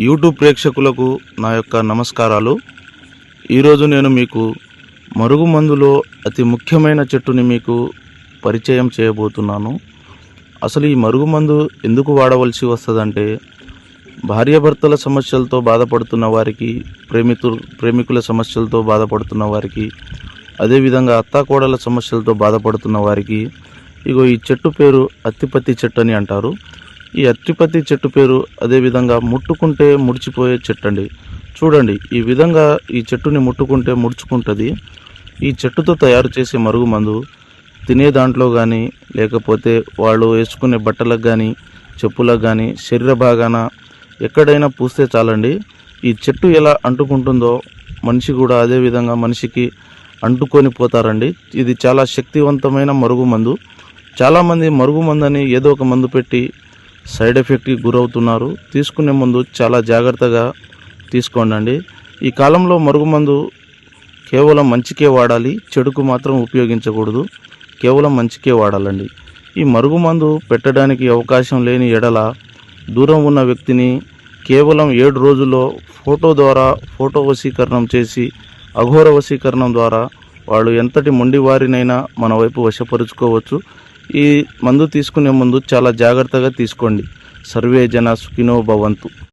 YouTube ప్రేక్షకులకు నా యొక్క నమస్కారాలు. ఈరోజు నేను మీకు మరుగుమందులో అతి ముఖ్యమైన చెట్టుని మీకు పరిచయం చేయబోతున్నాను. అసలు ఈ మరుగుమందు ఎందుకు వాడవలసి వస్తుందంటే, భార్యాభర్తల సమస్యలతో బాధపడుతున్న వారికి, ప్రేమికుల సమస్యలతో బాధపడుతున్న వారికి, అదేవిధంగా అత్తాకోడల సమస్యలతో బాధపడుతున్న వారికి ఈ చెట్టు పేరు అత్తిపత్తి చెట్టు అని అంటారు. ఈ అత్తిపత్తి చెట్టు పేరు అదేవిధంగా ముట్టుకుంటే ముడిచిపోయే చెట్టు అండి. చూడండి, ఈ విధంగా ఈ చెట్టుని ముట్టుకుంటే ముడుచుకుంటుంది. ఈ చెట్టుతో తయారు చేసే మరుగుమందు తినే దాంట్లో కానీ, లేకపోతే వాళ్ళు వేసుకునే బట్టలకు కానీ, చెప్పులకు కానీ, శరీర భాగాన ఎక్కడైనా పూస్తే చాలండి. ఈ చెట్టు ఎలా అంటుకుంటుందో మనిషి కూడా అదేవిధంగా మనిషికి అంటుకొని పోతారండి. ఇది చాలా శక్తివంతమైన మరుగుమందు. చాలామంది మరుగుమందని ఏదో ఒక మందు పెట్టి సైడ్ ఎఫెక్ట్కి గురవుతున్నారు. తీసుకునే ముందు చాలా జాగ్రత్తగా తీసుకోండి. ఈ కాలంలో మరుగుమందు కేవలం మంచికే వాడాలి, చెడుకు మాత్రం ఉపయోగించకూడదు. కేవలం మంచికే వాడాలండి. ఈ మరుగుమందు పెట్టడానికి అవకాశం లేని ఎడల దూరం ఉన్న వ్యక్తిని కేవలం 7 రోజుల్లో ఫోటో వశీకరణం చేసి, అఘోర వశీకరణం ద్వారా వాళ్ళు ఎంతటి మొండివారినైనా మన వైపు వశపరుచుకోవచ్చు. ఈ మందు తీసుకునే ముందు చాలా జాగ్రత్తగా తీసుకోండి. సర్వే జన సుఖినో భవంతు.